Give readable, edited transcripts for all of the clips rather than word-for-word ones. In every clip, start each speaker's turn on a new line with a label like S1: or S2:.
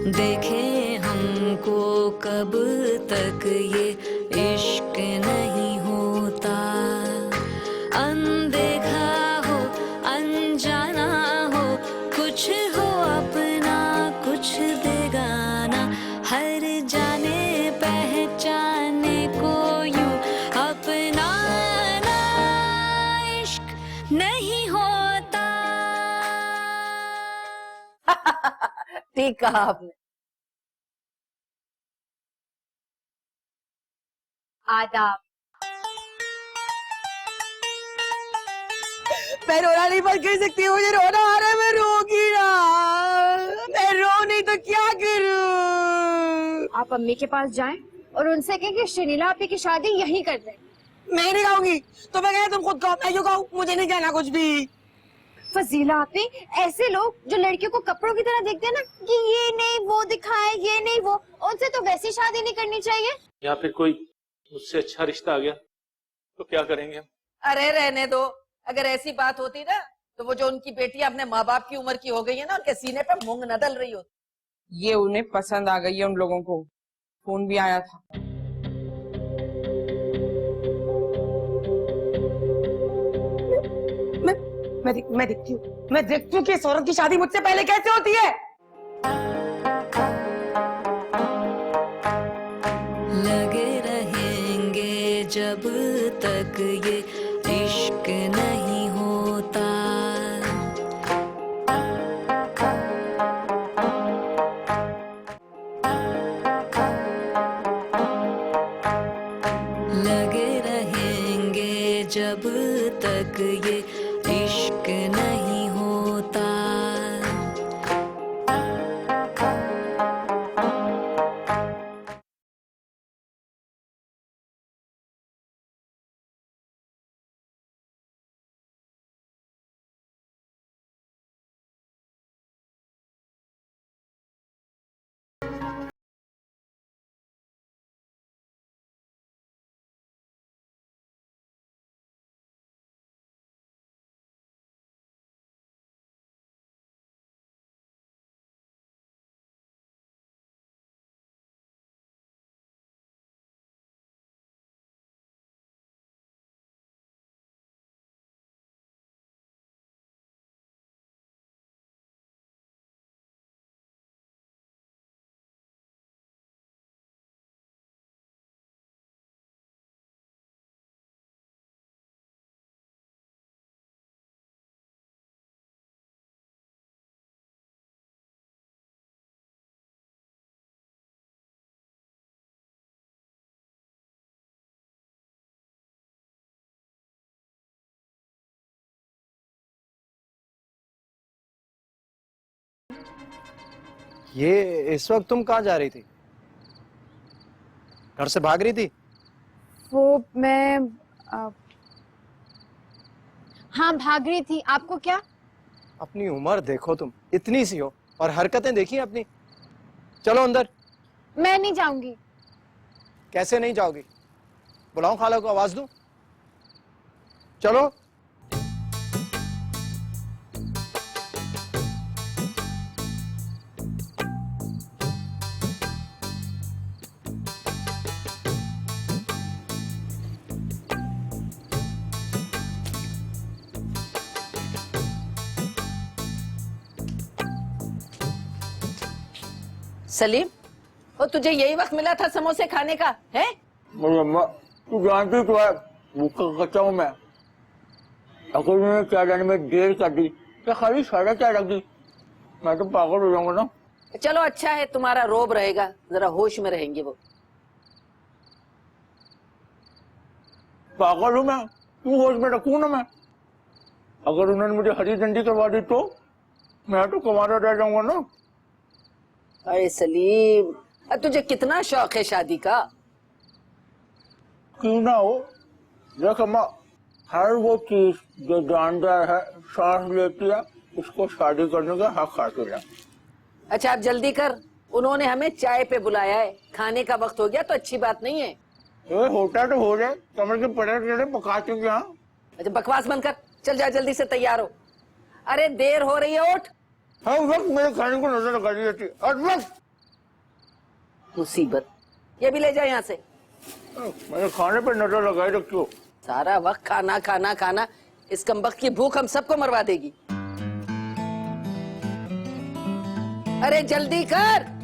S1: देखे हमको कब तक ये इश्क नहीं होता। अनदेखा हो अनजाना हो, कुछ हो अपना कुछ बेगाना, हर जाने पहचाने को यूं अपनाना इश्क नहीं होता।
S2: ठीक कहा आपने।
S3: आदाब।
S2: मैं रोना नहीं बंद कर सकती, मुझे रोना आ रहा है, मैं रोगी ना। मैं रो नहीं तो क्या करूं?
S3: आप अम्मी के पास जाएं और उनसे कहें कि शनीला आपी की शादी यहीं कर दें।
S2: मैं नहीं गाऊंगी तो मैं कह तुम खुद गाओ, मैं क्यों गाऊं? मुझे नहीं कहना कुछ भी।
S3: फजीला आपी, ऐसे लोग जो लड़कियों को कपड़ों की तरह देखते हैं ना कि ये नहीं वो दिखाए, ये नहीं वो, उनसे तो वैसी शादी नहीं करनी चाहिए।
S4: या फिर कोई मुझसे अच्छा रिश्ता आ गया तो क्या करेंगे हम?
S5: अरे रहने दो, अगर ऐसी बात होती ना तो वो जो उनकी बेटी अपने माँ बाप की उम्र की हो गई है ना, उनके सीने पे मूंग न डल रही होती।
S6: ये उन्हें पसंद आ गई है, उन लोगों को फोन भी आया था।
S2: मैं देखती हूँ कि इस औरत की शादी मुझसे पहले कैसे होती है।
S1: लगे रहेंगे जब तक ये इश्क नहीं होता। लगे रहेंगे जब तक ये इश्क नहीं होता।
S7: ये इस वक्त तुम कहाँ जा रही थी? घर से भाग रही थी?
S3: वो मैं हाँ भाग रही थी। आपको क्या?
S7: अपनी उम्र देखो, तुम इतनी सी हो और हरकतें देखी अपनी। चलो अंदर।
S3: मैं नहीं जाऊंगी।
S7: कैसे नहीं जाओगी? बुलाऊं खाला को, आवाज दूं? चलो।
S5: सलीम, और तुझे यही वक्त मिला था समोसे खाने का है?
S8: अम्मा, तू जानती तो है भूखा कच्चा हूँ मैं। अगर उन्होंने क्या जाने में देर कर दी क्या खाली साढ़े क्या रख दी, मैं तो पागल हो जाऊंगा ना।
S5: चलो अच्छा है, तुम्हारा रोब रहेगा, जरा होश में रहेंगे वो।
S8: पागल हूँ मैं, तू होश में रखूँ ना मैं। अगर उन्होंने मुझे हरी झंडी करवा दी तो मैं तो कमारा रह जाऊंगा ना।
S5: अरे सलीम, तुझे कितना शौक है शादी का?
S8: क्यों ना हो, देख अम्मा, हर वो चीज जो जानदार है, सांस लेती है, उसको शादी करने का हक हासिल है।
S5: अच्छा आप जल्दी कर, उन्होंने हमें चाय पे बुलाया है, खाने का वक्त हो गया तो अच्छी बात नहीं है।
S8: होता तो हो जाए, कमर के पटे पका चुके हैं।
S5: अच्छा बकवास बंद कर, चल जा जल्दी से तैयार हो। अरे देर हो रही है, उठ।
S8: हर वक्त मेरे खाने को नजर लगा दी जाती है, हर वक्त।
S5: मुसीबत। ये भी ले जाए यहाँ से।
S8: मैंने खाने पर नजर लगाई रखी हो।
S5: सारा वक्त खाना खाना खाना, इस कमबख्त की भूख हम सबको मरवा देगी। अरे जल्दी कर।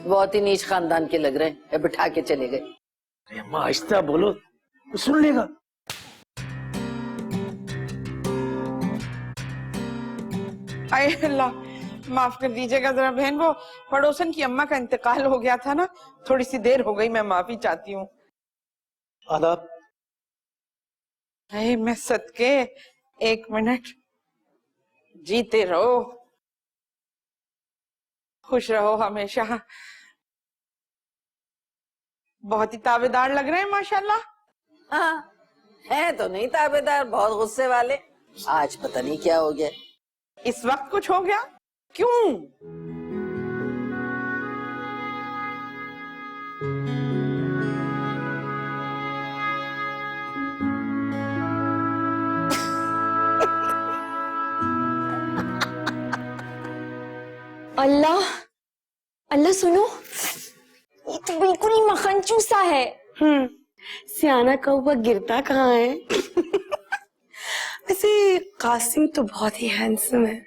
S5: बहुत ही नीच खानदान के लग रहे हैं, ये बिठा के चले गए।
S8: अरे अम्मा आहिस्ता बोलो तो सुन लेगा।
S6: आए अल्लाह, माफ कर दीजिएगा जरा बहन, वो पड़ोसन की अम्मा का इंतकाल हो गया था ना, थोड़ी सी देर हो गई, मैं माफी चाहती हूँ।
S7: आदाब।
S6: अरे मैं सदके, 1 मिनट। जीते रहो, खुश रहो हमेशा। बहुत ही ताबेदार लग रहे हैं माशाल्लाह।
S5: हाँ, है तो नहीं ताबेदार, बहुत गुस्से वाले। आज पता नहीं क्या हो गया।
S6: इस वक्त कुछ हो गया? क्यों?
S3: अल्लाह अल्लाह, सुनो, ये तो बिल्कुल ही मक्खन चूसा है।
S2: सियाना कौवा गिरता कहाँ है? वैसे कासिम तो बहुत ही हैंडसम है।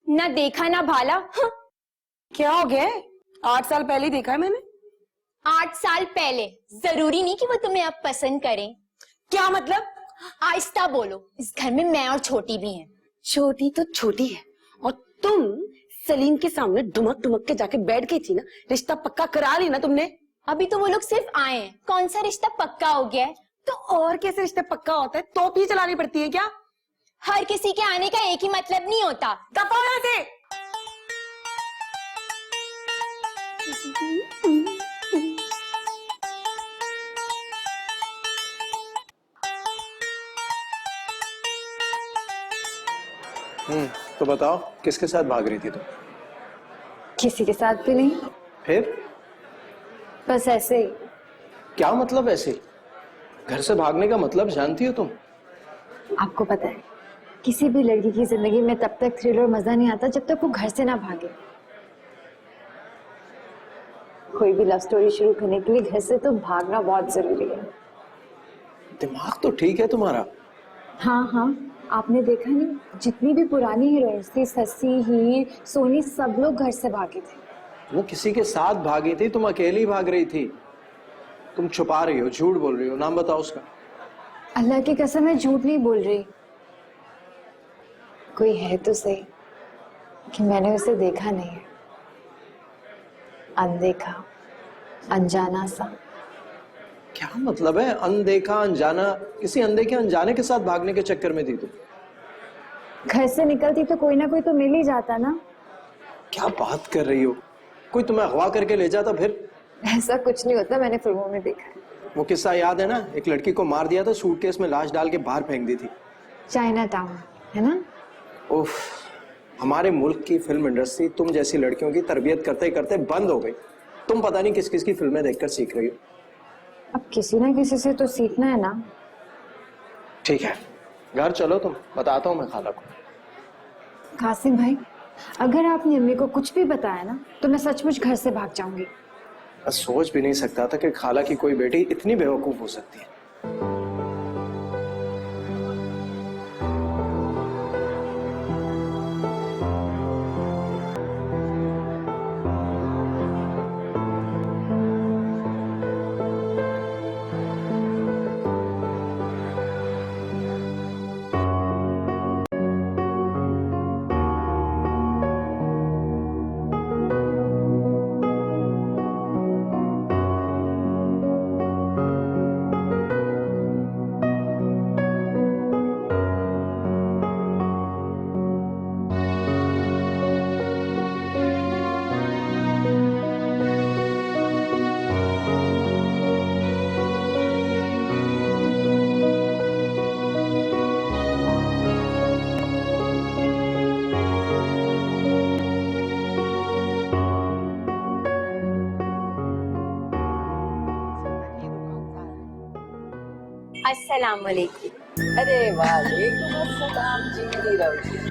S3: ना देखा ना भाला। हाँ।
S2: क्या हो गया? 8 साल पहले ही देखा है मैंने।
S3: 8 साल पहले जरूरी नहीं कि वो तुम्हें अब पसंद करें।
S2: क्या मतलब?
S3: आहिस्ता बोलो, इस घर में मैं और छोटी भी हैं।
S2: छोटी तो छोटी है, और तुम सलीम के सामने दुमक दुमक के जाके बैठ गई थी ना। रिश्ता पक्का करा ली ना तुमने?
S3: अभी तो वो लोग सिर्फ आए हैं, कौन सा रिश्ता पक्का हो गया है?
S2: तो और कैसे रिश्ता पक्का होता है? तोप ही चलानी पड़ती है क्या?
S3: हर किसी के आने का एक ही मतलब नहीं होता।
S2: दफा यहाँ से।
S7: तो बताओ किसके साथ भाग रही थी तुम?
S3: किसी के साथ भी नहीं,
S7: फिर?
S3: बस ऐसे ही।
S7: क्या मतलब ऐसे? घर से भागने का मतलब जानती हो तुम?
S3: आपको पता है, किसी भी लड़की की जिंदगी में तब तक थ्रिल और मजा नहीं आता जब तक वो घर से ना भागे। कोई भी लव स्टोरी शुरू करने के लिए घर से तो भागना बहुत जरूरी है।
S7: दिमाग तो ठीक है तुम्हारा।
S3: हाँ हाँ, आपने देखा नहीं, जितनी भी पुरानी हीरोइंस थी, ससी, हीर, सोनी, सब लोग घर से भागे थे।
S7: वो किसी के साथ भागी थी, तुम अकेली भाग रही थी। तुम छुपा रही हो, झूठ बोल रही हो। नाम बताओ उसका।
S3: अल्लाह की कसम, मैं झूठ नहीं बोल रही। कोई है तो सही कि मैंने उसे देखा नहीं है। अनदेखा, अनजाना सा।
S7: क्या मतलब है अनदेखा अनजाना? किसी अनदेखे अनजाने के साथ भागने के चक्कर में थी तुम?
S3: घर से निकलती तो कोई ना कोई तो मिल ही जाता ना।
S7: क्या बात कर रही हो? कोई तुम्हें अगवा करके ले जाता फिर?
S3: ऐसा कुछ नहीं होता, मैंने फिल्मों में देखा है।
S7: वो किस्सा याद है ना, एक लड़की को मार दिया था, सूटकेस में लाश डाल के बाहर फेंक दी थी।
S3: चाइना टाउन, है ना?
S7: उफ, हमारे मुल्क की फिल्म इंडस्ट्री तुम जैसी लड़कियों की तरबियत करते करते बंद हो गई। तुम पता नहीं किस किस की फिल्में देखकर सीख रही हो।
S3: अब किसी ना किसी से तो सीखना है ना।
S7: ठीक है, घर चलो, तुम बताता हूँ मैं खाला को।
S3: कासिम भाई, अगर आपने अम्मी को कुछ भी बताया ना तो मैं सचमुच घर से भाग जाऊंगी।
S7: मैं सोच भी नहीं सकता था कि खाला की कोई बेटी इतनी बेवकूफ हो सकती है।
S3: अस्सलाम वालेकुम।
S5: अरे वालेकुम अस्सलाम जी रहो।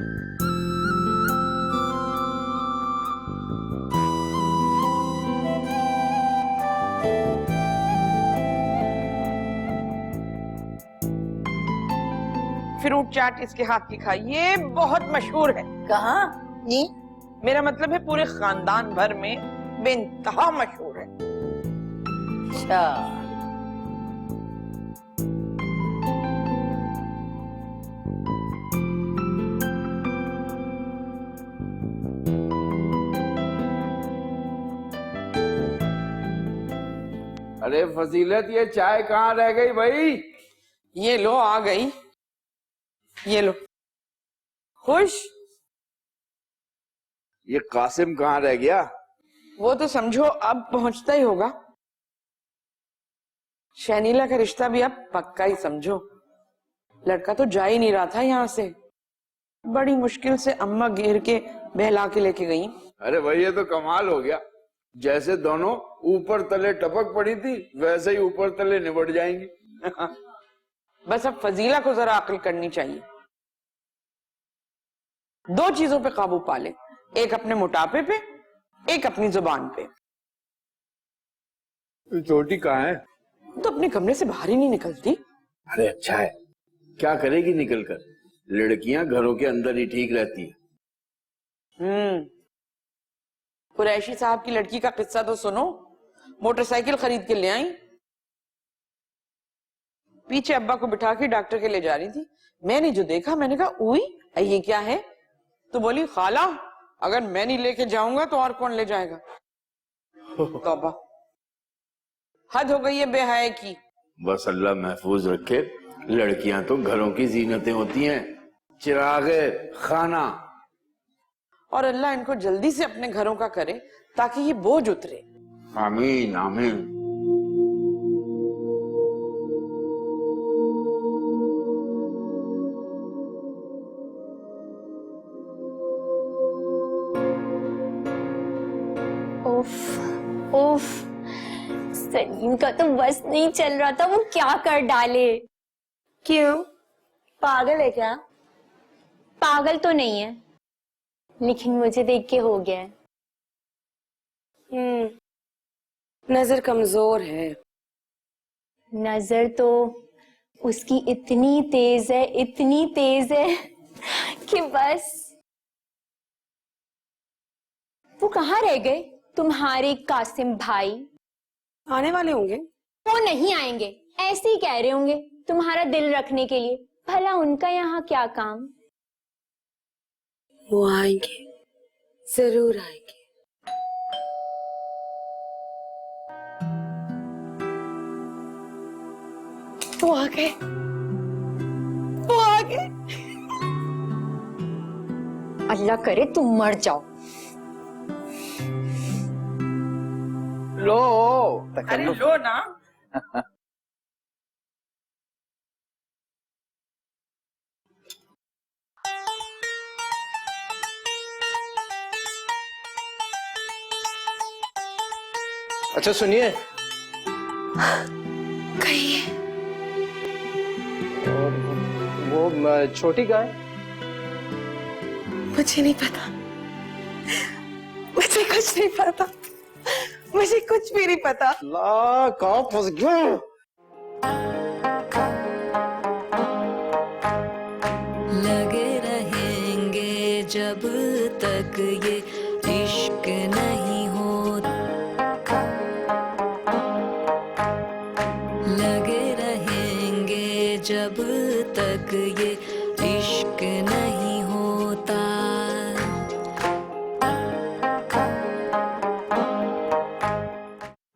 S6: फ्रूट चाट इसके हाथ की खाई, ये बहुत मशहूर है।
S5: कहाँ?
S6: नहीं, मेरा मतलब है पूरे खानदान भर में बेइंतहा मशहूर है।
S5: अच्छा।
S8: अरे फजीलत, ये चाय कहाँ रह गई भाई?
S6: ये लो आ गई, ये लो। खुश?
S8: ये कासिम कहाँ रह गया?
S6: वो तो समझो अब पहुंचता ही होगा। शैनीला का रिश्ता भी अब पक्का ही समझो। लड़का तो जा ही नहीं रहा था यहाँ से, बड़ी मुश्किल से अम्मा घेर के बहला के लेके गई।
S8: अरे भाई ये तो कमाल हो गया, जैसे दोनों ऊपर तले टपक पड़ी थी वैसे ही ऊपर तले निबट जाएंगी।
S6: बस अब फजीला को जरा अक्ल करनी चाहिए। दो चीजों पे काबू पाले, एक अपने मोटापे पे, एक अपनी जुबान पे।
S8: छोटी कहाँ है?
S6: तो अपने कमरे से बाहर ही नहीं निकलती।
S8: अरे अच्छा है, क्या करेगी निकलकर? लड़कियां घरों के अंदर ही ठीक रहती है।
S6: कुरैशी साहब की लड़की का किस्सा तो सुनो। मोटरसाइकिल खरीद के ले आई, पीछे अब्बा को बिठा के डॉक्टर के ले जा रही थी। मैंने जो देखा, मैंने कहा उई ये क्या है? तो बोली खाला, अगर मैं नहीं लेके जाऊंगा तो और कौन ले जाएगा। तौबा, हद हो गई है बेहया की।
S8: बस अल्लाह महफूज रखे, लड़कियां तो घरों की जीनतें होती हैं, चिरागे खाना।
S6: और अल्लाह इनको जल्दी से अपने घरों का करे ताकि ये बोझ उतरे।
S8: आमीन आमीन।
S3: उफ उफ, सलीम का तो बस नहीं चल रहा था, वो क्या कर डाले। क्यों, पागल है क्या? पागल तो नहीं है, लेकिन मुझे देख के हो गया है।
S2: नजर कमजोर है।
S3: नजर तो उसकी इतनी तेज है, इतनी तेज है कि बस। वो कहाँ रह गए तुम्हारे कासिम भाई?
S2: आने वाले होंगे।
S3: वो नहीं आएंगे, ऐसे ही कह रहे होंगे तुम्हारा दिल रखने के लिए। भला उनका यहाँ क्या काम?
S2: वो आएंगे, जरूर आएंगे। वो आ गए, वो आ गए।
S3: अल्लाह करे तुम मर जाओ।
S8: लो
S6: अरे लो ना।
S7: अच्छा सुनिए,
S2: कहिए।
S7: वो छोटी कहाँ है?
S2: मुझे नहीं पता, मुझे कुछ नहीं पता, मुझे कुछ भी नहीं पता।
S7: ला कहाँ फंस गया?
S1: लगे रहेंगे जब तक ये इश्क नहीं होता, लगे रहेंगे जब तक ये इश्क नहीं होता।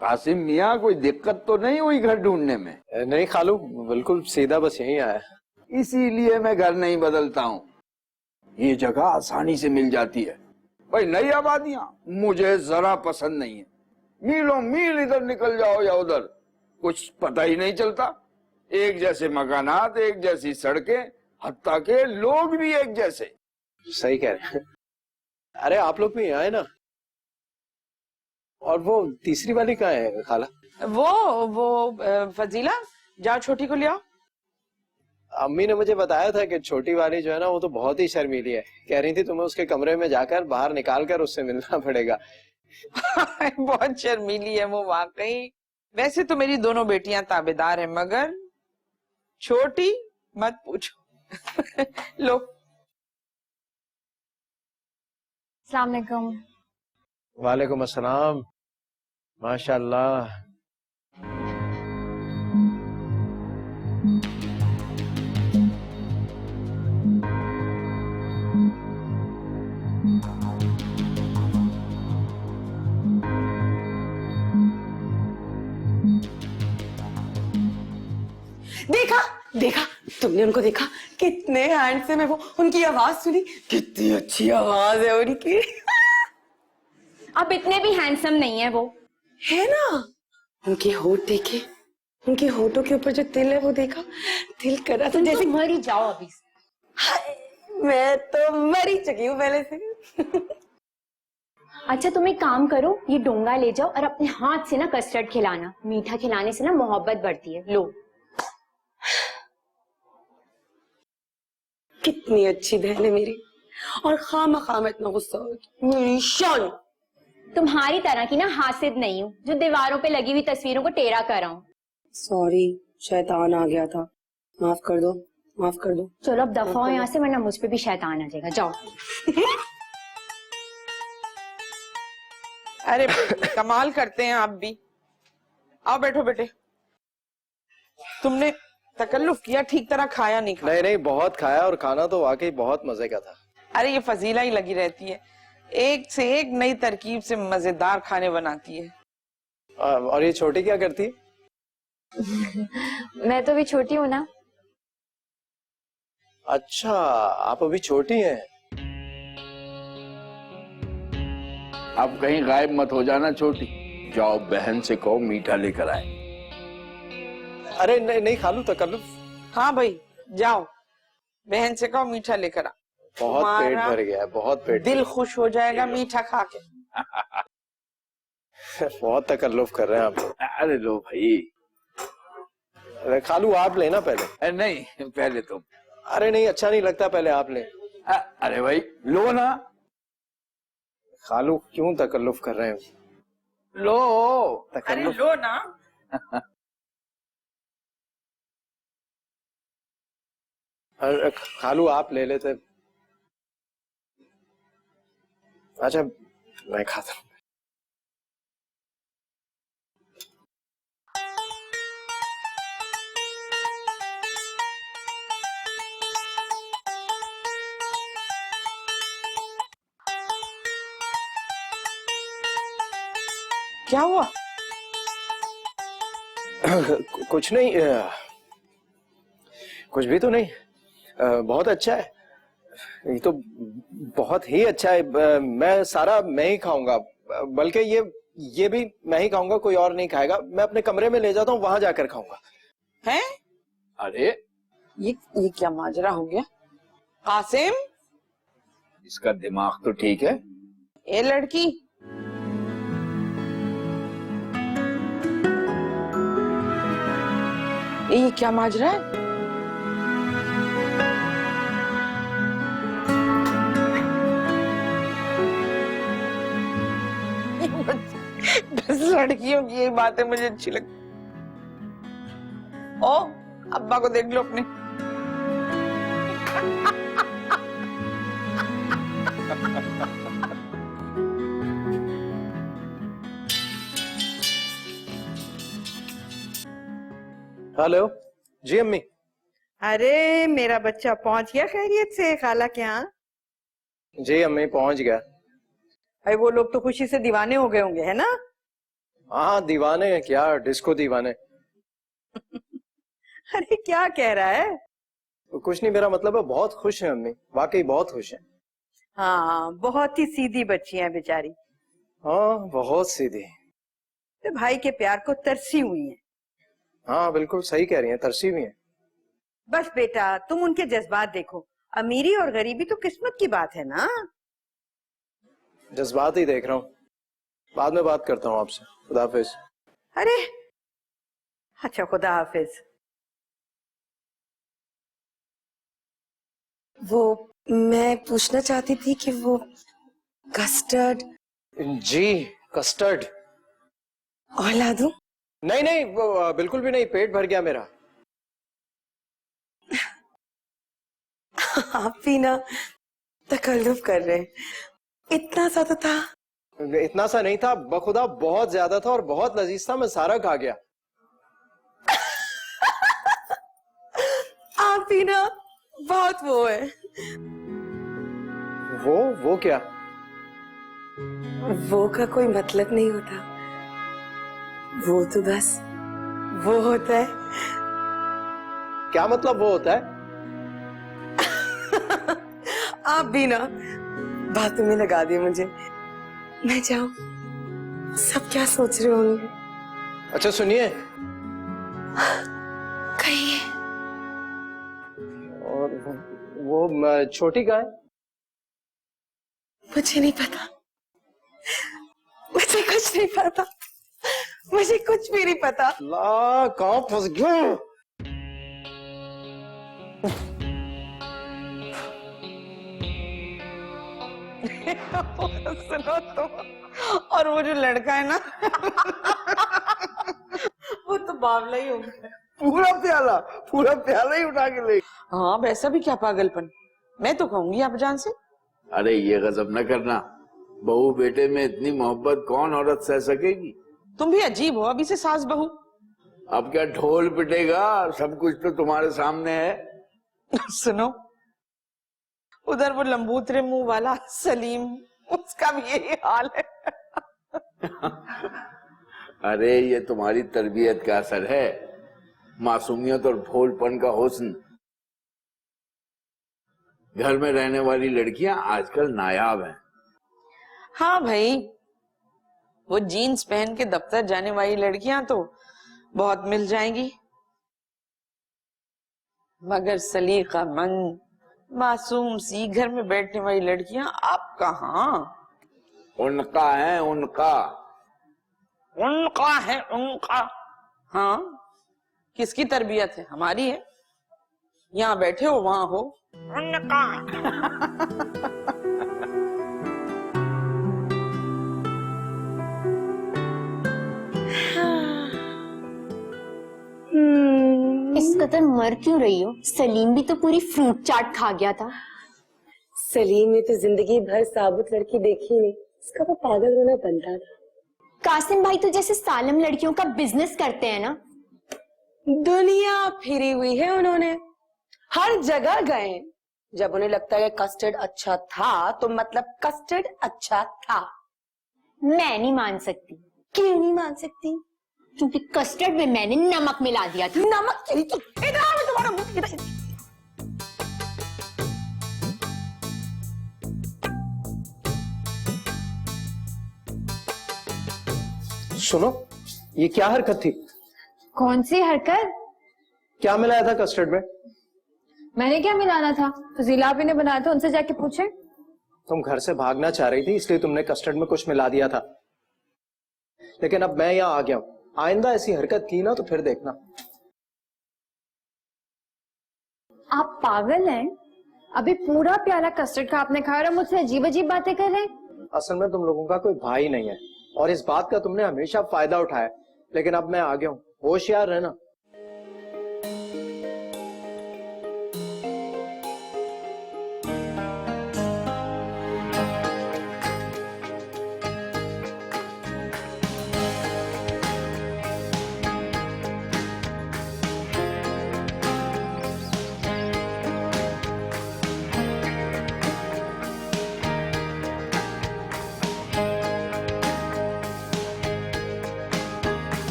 S8: कासिम मियाँ, कोई दिक्कत तो नहीं हुई घर ढूंढने में?
S7: नहीं खालू, बिल्कुल सीधा बस यहीं आया।
S8: इसीलिए मैं घर नहीं बदलता हूँ, ये जगह आसानी से मिल जाती है। भाई नई आबादियां मुझे जरा पसंद नहीं है। मीलों मील इधर निकल जाओ या उधर, कुछ पता ही नहीं चलता। एक जैसे मकानात, एक जैसी सड़कें, हत्ता के लोग भी एक जैसे।
S7: सही कह रहे हैं। अरे आप लोग भी आए ना। और वो तीसरी वाली कहाँ है खाला?
S6: वो फजीला, जाओ छोटी को ले आओ।
S7: अम्मी ने मुझे बताया था कि छोटी वाली जो है ना वो तो बहुत ही शर्मीली है। कह रही थी तुम्हें उसके कमरे में जाकर बाहर निकाल कर उससे मिलना पड़ेगा।
S6: बहुत शर्मीली है वो वाकई। वैसे तो मेरी दोनों बेटियां ताबेदार हैं, मगर छोटी मत पूछो। लो।
S3: अस्सलाम वालेकुम।
S7: वालेकुम अस्सलाम। माशाल्लाह।
S2: देखा देखा, तुमने उनको देखा, कितने हैंडसम है वो। उनकी आवाज सुनी, कितनी अच्छी आवाज है उनकी।
S3: अब इतने भी हैंडसम नहीं है वो।
S2: है ना? उनके होठ देखे, उनके होठों के ऊपर जो तिल है वो देखा, दिल कर रहा था जैसे
S3: मर ही जाओ अभी।
S2: हाय, मैं तो मर ही चुकी हूँ पहले से।
S3: अच्छा तुम एक काम करो, ये डोंगा ले जाओ और अपने हाथ से ना कस्टर्ड खिलाना। मीठा खिलाने से ना मोहब्बत बढ़ती है। लो।
S2: कितनी अच्छी बहन है मेरी, और खामा इतना गुस्सा होगी मेरी शान।
S3: तुम्हारी तरह की ना हासिद नहीं हूँ जो दीवारों पे लगी हुई तस्वीरों को टेढ़ा कर रहा हूँ।
S2: सॉरी, शैतान आ गया था, माफ कर दो, माफ कर दो।
S3: चलो अब दफा हो यहाँ से, वरना मुझ पे भी शैतान आ जाएगा। जाओ।
S6: अरे कमाल करते हैं आप भी। आओ बैठो बेटे। तुमने तकल्लुफ किया, ठीक तरह खाया नहीं खाया।
S7: नहीं नहीं, बहुत खाया, और खाना तो वाकई बहुत मजे का था।
S6: अरे ये फजीला ही लगी रहती है, एक से एक नई तरकीब से मजेदार खाने बनाती है।
S7: और ये छोटी क्या करती है?
S3: मैं तो भी छोटी हूँ ना।
S7: अच्छा, आप अभी छोटी हैं।
S8: अब कहीं गायब मत हो जाना छोटी। जाओ बहन से कहो मीठा लेकर आए।
S7: अरे नहीं नहीं खालू, तकल्लुफ।
S6: हाँ भाई जाओ, बहन से कहो मीठा लेकर आ।
S7: बहुत पेट भर गया है, बहुत पेट।
S6: दिल खुश हो जाएगा मीठा खा के।
S7: बहुत तकल्लुफ कर रहे हैं आप।
S8: अरे लो भाई।
S7: अरे खालू आप लेना पहले।
S8: नहीं पहले तुम।
S7: अरे नहीं, अच्छा नहीं लगता, पहले आप ले।
S8: अरे भाई लो ना।
S7: खालू क्यों तकल्लुफ कर रहे हैं?
S8: लो।
S6: अरे
S7: तकल्लुफ।
S6: लो ना।
S7: अरे खालू आप ले लेते। अच्छा मैं खाता हूँ।
S6: क्या हुआ?
S7: कुछ नहीं, कुछ भी तो नहीं। बहुत अच्छा है ये तो, बहुत ही अच्छा है। मैं सारा मैं ही खाऊंगा, बल्कि ये भी मैं ही खाऊंगा, कोई और नहीं खाएगा। मैं अपने कमरे में ले जाता हूँ, वहां जाकर खाऊंगा।
S6: हैं?
S8: अरे
S6: ये क्या माजरा हो गया? कासिम,
S8: इसका दिमाग तो ठीक है।
S6: ए लड़की, ये क्या माजरा है? बस लड़कियों की ये बातें मुझे अच्छी लगती। ओ अब्बा को देख लो अपने।
S7: हेलो जी अम्मी।
S5: अरे मेरा बच्चा पहुंच गया खैरियत से खाला के यहाँ?
S7: जी अम्मी पहुंच गया।
S5: अरे वो लोग तो खुशी से दीवाने हो गए होंगे, है ना?
S7: हाँ दीवाने हैं, क्या डिस्को दीवाने।
S5: अरे क्या कह रहा है?
S7: कुछ नहीं, मेरा मतलब है बहुत खुश है अम्मी, वाकई बहुत खुश है।
S5: हाँ बहुत ही सीधी बच्ची है बेचारी।
S7: हाँ बहुत सीधी।
S5: तो भाई के प्यार को तरसी हुई है।
S7: हाँ बिल्कुल सही कह रही हैं, तरसी भी है।
S5: बस बेटा तुम उनके जज्बात देखो, अमीरी और गरीबी तो किस्मत की बात है ना।
S7: जज्बात ही देख रहा हूँ, बाद में बात करता हूँ आपसे। खुदा हाफिज।
S5: अरे अच्छा, खुदा हाफिज।
S2: वो मैं पूछना चाहती थी कि वो कस्टर्ड
S7: जी कस्टर्ड।
S2: और ला दूं?
S7: नहीं नहीं वो, बिल्कुल भी नहीं, पेट भर गया मेरा।
S2: आप भी ना तकल्लुफ कर रहे हैं। इतना सा तो था।
S7: इतना सा नहीं था, बखुदा बहुत ज्यादा था और बहुत लजीज था, मैं सारा खा गया।
S2: आप भी ना बहुत वो है।
S7: वो क्या?
S2: वो का कोई मतलब नहीं होता, वो तो बस वो होता है।
S7: क्या मतलब वो होता है?
S2: आप भी ना बातों में लगा दिए मुझे। मैं जाऊं? सब क्या सोच रहे होंगे?
S7: अच्छा सुनिए,
S2: कहिए।
S7: और वो छोटी का है?
S2: मुझे नहीं पता, मुझे कुछ नहीं पता, मुझे कुछ भी नहीं पता।
S7: ला कहाँ फंस गया?
S6: सुनो तो, और वो जो लड़का है ना वो तो बावला ही हो गया।
S8: पूरा प्याला ही उठा के ले।
S6: हाँ वैसा भी क्या पागलपन। मैं तो कहूंगी आप जान से।
S8: अरे ये गजब न करना, बहू बेटे में इतनी मोहब्बत कौन औरत सह सकेगी।
S6: तुम भी अजीब हो, अभी से सास बहू।
S8: अब क्या ढोल पिटेगा, सब कुछ तो तुम्हारे सामने है।
S6: सुनो, उधर वो लंबूतरे मुंह वाला सलीम, उसका भी यही हाल है।
S8: अरे ये तुम्हारी तरबियत का असर है, मासूमियत और भोलपन का हुस्न। घर में रहने वाली लड़कियां आजकल नायाब हैं।
S6: हाँ भाई, वो जीन्स पहन के दफ्तर जाने वाली लड़कियां तो बहुत मिल जाएंगी, मगर सलीका मंद मासूम सी घर में बैठने वाली लड़कियां आप कहाँ।
S8: उनका है उनका।
S6: उनका है उनका। हाँ, किसकी तरबियत है? हमारी है। यहाँ बैठे हो वहां हो उनका।
S3: इस कदर मर क्यों रही हो? सलीम भी तो पूरी फ्रूट चाट खा गया था।
S2: सलीम ने तो जिंदगी भर साबुत लड़की देखी नहीं, इसका तो पागल होना बनता था।
S3: कासिम भाई तो जैसे सालम लड़कियों का बिजनेस करते हैं ना।
S2: दुनिया फिरी हुई है उन्होंने, हर जगह गए। जब उन्हें लगता है कस्टर्ड अच्छा था तो मतलब कस्टर्ड अच्छा था।
S3: मैं नहीं मान सकती।
S2: क्यों नहीं मान सकती?
S3: क्योंकि कस्टर्ड में मैंने नमक मिला दिया था।
S2: नमक चली तो इधर आओ, मैं तुम्हारा मुंह इधर।
S7: सुनो, ये क्या हरकत थी?
S9: कौन सी हरकत?
S7: क्या मिलाया था कस्टर्ड में?
S9: मैंने क्या मिलाना था? फजीला आपी ने बनाया था, उनसे जाके पूछे।
S7: तुम घर से भागना चाह रही थी इसलिए तुमने कस्टर्ड में कुछ मिला दिया था, लेकिन अब मैं यहाँ आ गया हूं। आइंदा ऐसी हरकत की ना तो फिर देखना।
S9: आप पागल हैं? अभी पूरा प्याला कस्टर्ड का आपने खाया और मुझसे अजीब अजीब बातें कर रहे हैं।
S7: असल में तुम लोगों का कोई भाई नहीं है और इस बात का तुमने हमेशा फायदा उठाया, लेकिन अब मैं आ गया हूं, होशियार रहना।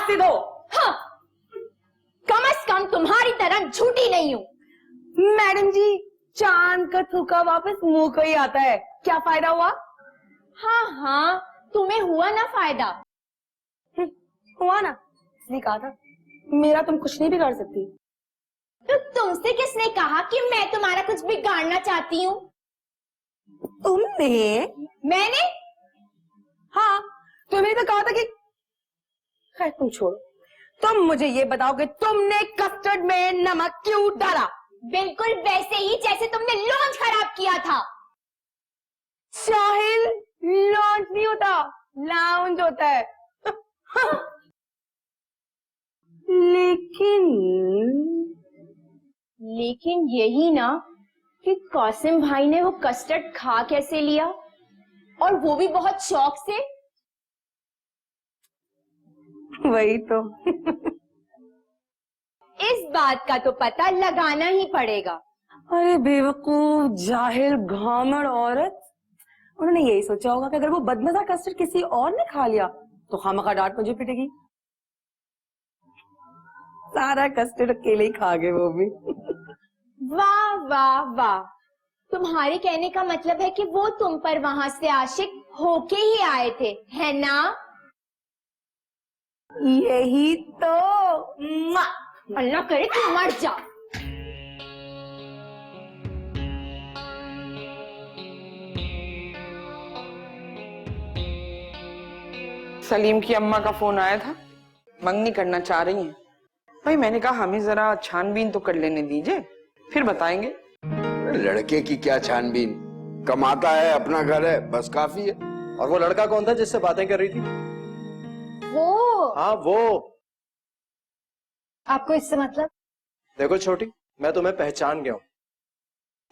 S3: दो। हाँ, कम से कम तुम्हारी तरह झूठी नहीं हूँ।
S2: मैडम जी, चांद का थूका वापस मुंह को ही आता है, क्या फायदा हुआ?
S3: हाँ हाँ, तुम्हें हुआ ना फायदा।
S2: हुआ ना, इसने कहा था मेरा तुम कुछ नहीं बिगाड़ सकती।
S3: तो तुमसे किसने कहा कि मैं तुम्हारा कुछ बिगाड़ना चाहती हूँ?
S2: तुमने?
S3: मैंने?
S2: हाँ, तुमने तो कहा था कि खैर तुम छोड़ो। तुम मुझे ये बताओ कि तुमने कस्टर्ड में नमक क्यों डाला?
S3: बिल्कुल वैसे ही जैसे तुमने लॉन्च खराब किया था।
S2: साहिल, लॉन्च नहीं होता, लाउंज होता है।
S3: लेकिन यही ना कि कासिम भाई ने वो कस्टर्ड खा कैसे लिया, और वो भी बहुत शौक से।
S2: वही तो।
S3: इस बात का तो पता लगाना ही पड़ेगा।
S2: अरे बेवकूफ, जाहिल, घामड़ औरत। उन्होंने यही सोचा होगा कि अगर वो बदमजा कस्टर्ड किसी और ने खा लिया तो खामखा डांट मुझे पिटेगी। सारा कस्टर्ड अकेले ही खा गए वो भी।
S3: वाह वाह वाह, तुम्हारे कहने का मतलब है कि वो तुम पर वहां से आशिक होके ही आए थे, है ना?
S2: यही तो।
S3: अल्लाह करे तुम मर जाओ।
S6: सलीम की अम्मा का फोन आया था, मंगनी करना चाह रही हैं। भाई मैंने कहा हमें जरा छानबीन तो कर लेने दीजिए, फिर बताएंगे।
S8: लड़के की क्या छानबीन, कमाता है, अपना घर है, बस काफी है।
S7: और वो लड़का कौन था जिससे बातें कर रही थी?
S3: वो
S7: हाँ वो।
S9: आपको इससे मतलब?
S7: देखो छोटी, मैं तुम्हें पहचान गया हूँ।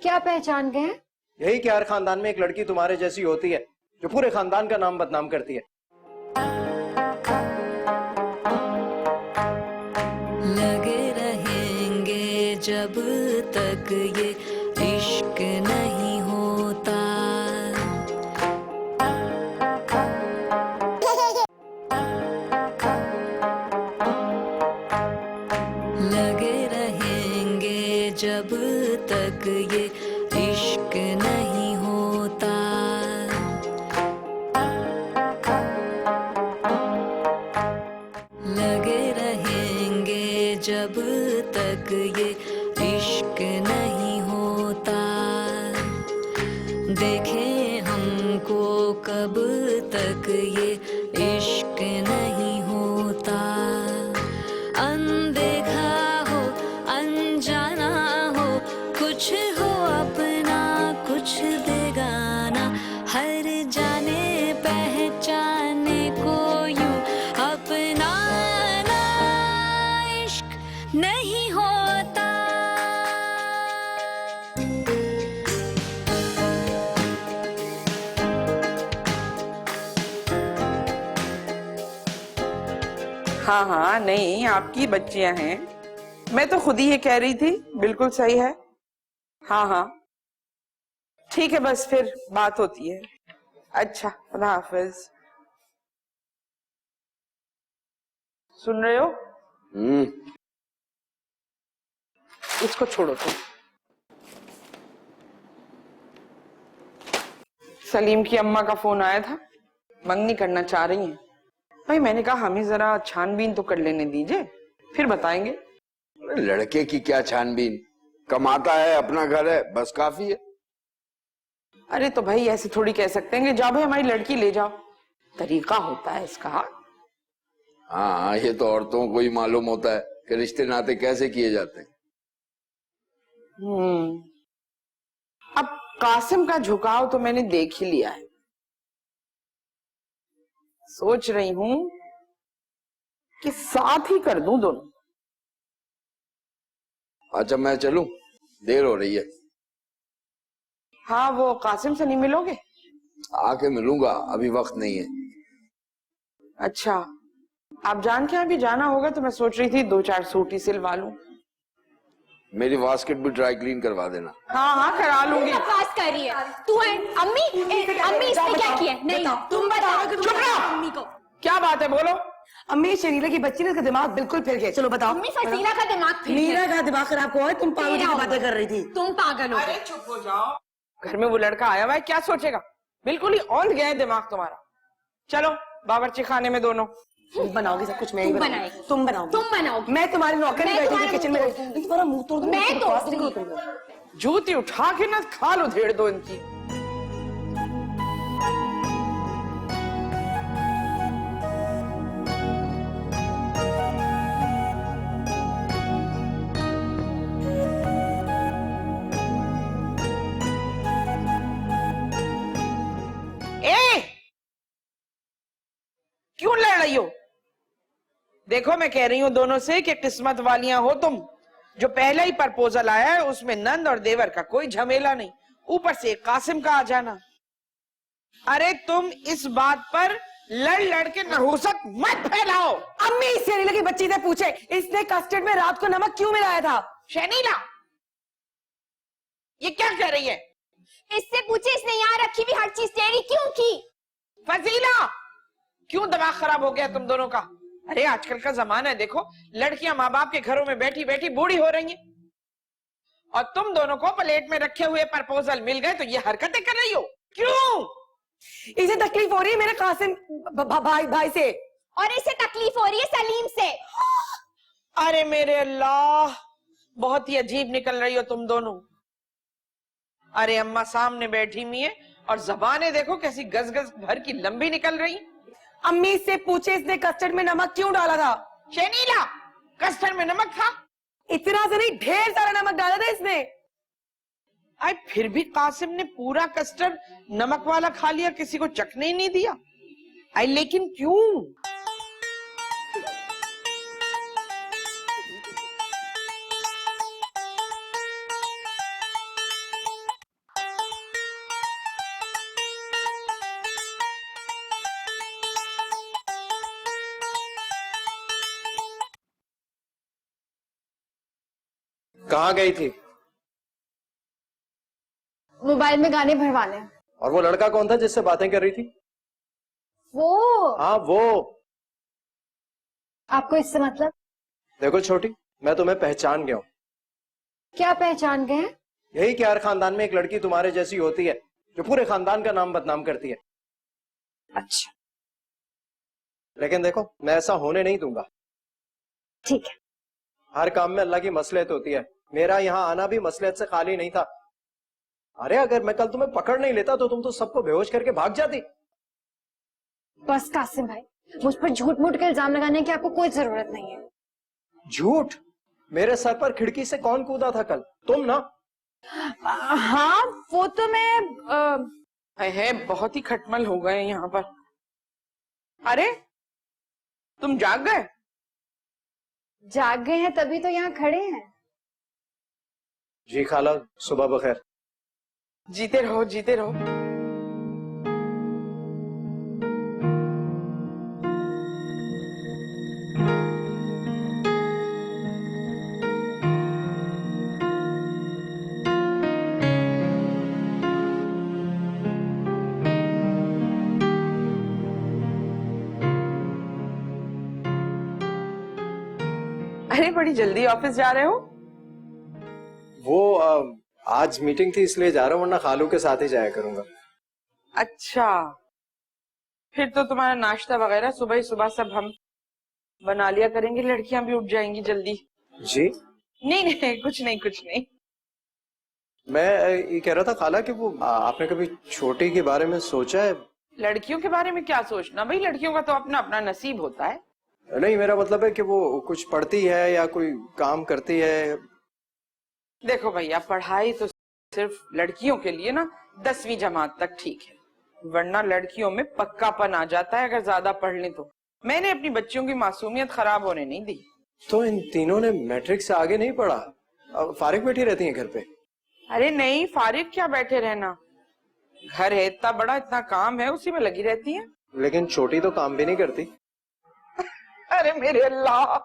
S9: क्या पहचान गए हैं?
S7: यही कि हर खानदान में एक लड़की तुम्हारे जैसी होती है जो पूरे खानदान का नाम बदनाम करती है।
S1: लगे रहेंगे जब तक ये इश्क नहीं होता। लगे रहेंगे जब तक ये इश्क नहीं होता। लगे रहेंगे जब तक ये इश्क नहीं होता। देखें हमको कब तक ये इश्क नहीं होता। अनदेखा हो, अनजाना हो, कुछ हो अपना कुछ बेगाना, हर जाने पहचाने को यूं अपना इश्क नहीं होता।
S6: हाँ हाँ, नहीं आपकी बच्चियां हैं, मैं तो खुद ही ये कह रही थी, बिल्कुल सही है। हाँ हाँ ठीक है, बस फिर बात होती है। अच्छा, खुदा हाफिज। सुन रहे हो? इसको छोड़ो तुम। सलीम की अम्मा का फोन आया था, मंगनी करना चाह रही हैं। भाई मैंने कहा हमें जरा छानबीन तो कर लेने दीजिए, फिर बताएंगे।
S8: लड़के की क्या छानबीन, कमाता है, अपना घर है, बस काफी है।
S6: अरे तो भाई ऐसे थोड़ी कह सकते हैं कि जाओ भाई हमारी लड़की ले जाओ, तरीका होता है इसका।
S8: हाँ, ये तो औरतों को ही मालूम होता है कि रिश्ते नाते कैसे किए जाते हैं।
S6: अब कासिम का झुकाव तो मैंने देख ही लिया है। सोच रही हूं कि साथ ही कर दूं दोनों।
S8: अच्छा मैं चलूं, देर हो रही है।
S6: हाँ, वो कासिम से नहीं मिलोगे?
S8: आके मिलूंगा, अभी वक्त नहीं है।
S6: अच्छा, आप जान के अभी जाना होगा तो मैं सोच रही थी 2-4 सूट ही सिलवा लूं।
S8: मेरी बास्केट भी ड्राई क्लीन करवा देना।
S6: हाँ हाँ करा लूंगी।
S3: बकवास कर रही है तू है। अम्मी इसने क्या किया? नहीं तुम बताओ।
S2: चुप रहो।
S3: अम्मी को
S6: क्या बात है, बोलो।
S2: अम्मी, शरीला की बच्ची ने इसका दिमाग बिल्कुल फिर गया। चलो बताओ।
S3: अम्मी फसीला का दिमाग फिर गया।
S2: मीरा का दिमाग खराब हुआ है, तुम पागल की बातें कर रही थी।
S3: तुम पागल हो गए।
S6: चुप हो जाओ। घर में वो लड़का आया हुआ है, क्या सोचेगा? बिल्कुल ही औंध गया है दिमाग तुम्हारा। चलो बावर्ची खाने में दोनों।
S2: तुम बनाओगी सब कुछ, मैं ही बनाऊंगी। तुम बनाओगी।
S3: तुम बनाओगी।
S2: मैं तुम्हारी नौकरी बैठी थी किचन में, तुम्हारा मुंह तोड़ दूंगी।
S3: मैं तो
S2: तुम
S6: जूती उठा के ना खा लो धेड़ दो इनकी। देखो मैं कह रही हूँ दोनों से कि किस्मत वालियां हो तुम। जो पहला ही प्रपोजल आया है उसमें नंद और देवर का कोई झमेला नहीं, ऊपर से कासिम का आ जाना। अरे तुम इस बात पर लड़ लड़ के नहुसत मत फैलाओ।
S2: अम्मी इस शर्मिला की बच्ची से पूछे इसने कस्टर्ड में रात को नमक क्यों मिलाया था।
S6: शर्मिला ये क्या कह रही है?
S3: इससे पूछे इसने यहाँ रखी हुई हर चीज तेरी क्यों की।
S6: फजीला क्यों दिमाग खराब हो गया तुम दोनों का? अरे आजकल का जमाना है, देखो लड़कियां माँ बाप के घरों में बैठी बैठी बूढ़ी हो रही हैं और तुम दोनों को प्लेट में रखे हुए प्रपोजल मिल गए तो ये हरकतें कर रही हो क्यों?
S2: इसे तकलीफ हो रही है मेरे कासिम भाई से,
S3: और इसे तकलीफ हो रही है सलीम से।
S6: अरे मेरे अल्लाह, बहुत ही अजीब निकल रही हो तुम दोनों। अरे अम्मा सामने बैठी हुई है और जबानें देखो कैसी गज गज भर की लंबी निकल रही।
S2: अम्मी इससे पूछे इसने कस्टर्ड में नमक क्यों डाला था।
S6: शर्मिला कस्टर्ड में नमक था?
S2: इतना से नहीं, ढेर सारा नमक डाला था इसने।
S6: आई फिर भी कासिम ने पूरा कस्टर्ड नमक वाला खा लिया, किसी को चखने ही नहीं दिया। आई लेकिन क्यों?
S7: कहाँ गई थी?
S9: मोबाइल में गाने भरवाने।
S7: और वो लड़का कौन था जिससे बातें कर रही थी?
S9: वो
S7: हाँ वो।
S9: आपको इससे मतलब?
S7: देखो छोटी, मैं तुम्हें पहचान गया हूँ।
S9: क्या पहचान गए?
S7: यही कि हर खानदान में एक लड़की तुम्हारे जैसी होती है जो पूरे खानदान का नाम बदनाम करती है।
S9: अच्छा
S7: लेकिन देखो मैं ऐसा होने नहीं दूंगा।
S9: ठीक है।
S7: हर काम में अल्लाह की मसलहत होती है, मेरा यहाँ आना भी मसलहत से खाली नहीं था। अरे अगर मैं कल तुम्हें पकड़ नहीं लेता तो तुम तो सबको बेहोश करके भाग जाती।
S9: बस कासिम भाई, मुझ पर झूठ मूठ के इल्जाम लगाने की आपको कोई जरूरत नहीं है।
S7: झूठ? मेरे सर पर खिड़की से कौन कूदा था कल? तुम ना।
S9: हाँ वो तो मैं
S6: है बहुत ही खटमल हो गए यहाँ पर। अरे तुम जाग गए?
S9: जाग गए हैं तभी तो यहाँ खड़े हैं।
S7: जी खाला, सुबह बखैर।
S6: जीते रहो जीते रहो। अरे बड़ी जल्दी ऑफिस जा रहे हो?
S7: वो आज मीटिंग थी इसलिए जा रहा हूँ, वरना खालू के साथ ही जाया करूंगा।
S6: अच्छा फिर तो तुम्हारा नाश्ता वगैरह सुबह ही सुबह सब हम बना लिया करेंगे, लड़कियां भी उठ जाएंगी जल्दी।
S7: जी
S6: नहीं नहीं कुछ नहीं कुछ नहीं।
S7: मैं ये कह रहा था खाला कि वो आपने कभी छोटी के बारे में सोचा है?
S6: लड़कियों के बारे में क्या सोचना भाई, लड़कियों का तो अपना अपना नसीब होता है।
S7: नहीं मेरा मतलब है कि वो कुछ पढ़ती है या कोई काम करती है।
S6: देखो भैया पढ़ाई तो सिर्फ लड़कियों के लिए ना 10वीं जमात तक ठीक है, वरना लड़कियों में पक्कापन आ जाता है अगर ज्यादा पढ़ लें तो। मैंने अपनी बच्चियों की मासूमियत खराब होने नहीं दी।
S7: तो इन तीनों ने मैट्रिक से आगे नहीं पढ़ा, फारिग बैठी रहती हैं घर पे?
S6: अरे नहीं फारिग क्या बैठे रहना, घर है इतना बड़ा, इतना काम है, उसी में लगी रहती है।
S7: लेकिन छोटी तो काम भी नहीं करती।
S6: अरे मेरे अल्लाह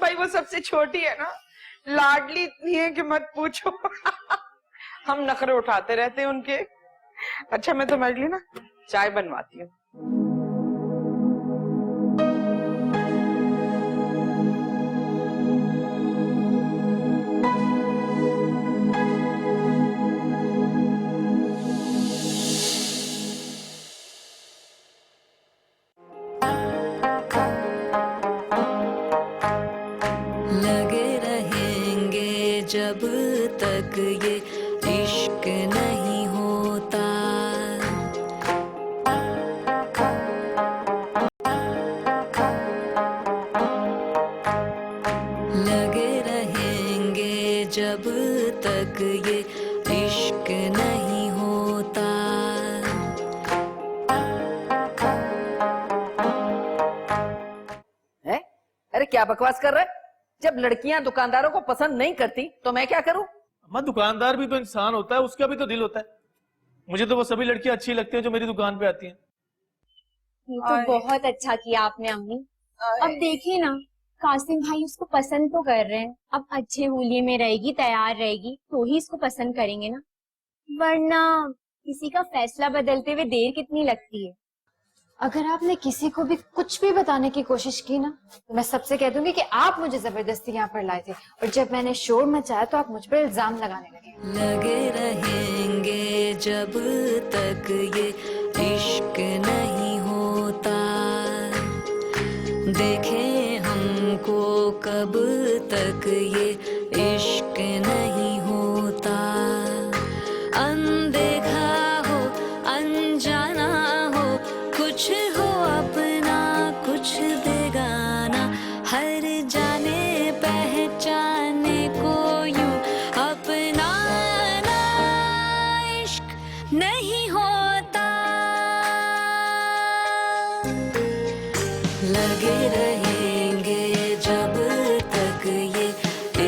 S6: भाई, वो सबसे छोटी है ना, लाडली इतनी है कि मत पूछो। हम नखरे उठाते रहते हैं उनके। अच्छा मैं तुम्हारे लिए ना चाय बनवाती हूँ।
S1: लगे रहेंगे जब तक ये इश्क नहीं होता। लगे रहेंगे जब तक ये इश्क नहीं होता।
S5: है बकवास कर रहे? जब लड़कियां दुकानदारों को पसंद नहीं करती तो मैं क्या करूं?
S4: अम्मा दुकानदार भी तो इंसान होता है, उसका भी तो दिल होता है। मुझे तो वो सभी लड़कियां अच्छी लगती हैं जो मेरी दुकान पे आती हैं।
S3: ये तो बहुत अच्छा किया आपने अम्मी। अब देखिए ना, कासिम भाई उसको पसंद तो कर रहे हैं, अब अच्छे हुलिये में रहेगी, तैयार रहेगी तो ही इसको पसंद करेंगे ना, वरना किसी का फैसला बदलते हुए देर कितनी लगती है।
S9: अगर आपने किसी को भी कुछ भी बताने की कोशिश की ना, तो मैं सबसे कह दूंगी कि आप मुझे जबरदस्ती यहाँ पर लाए थे, और जब मैंने शोर मचाया तो आप मुझ पर इल्जाम लगाने लगे।
S1: लगे रहेंगे जब तक ये इश्क नहीं होता, देखें हमको कब तक ये इश्क नहीं होता। अनदेखा हो अनजाना हो, कुछ हो अपना कुछ बेगाना, हर जाने पहचाने को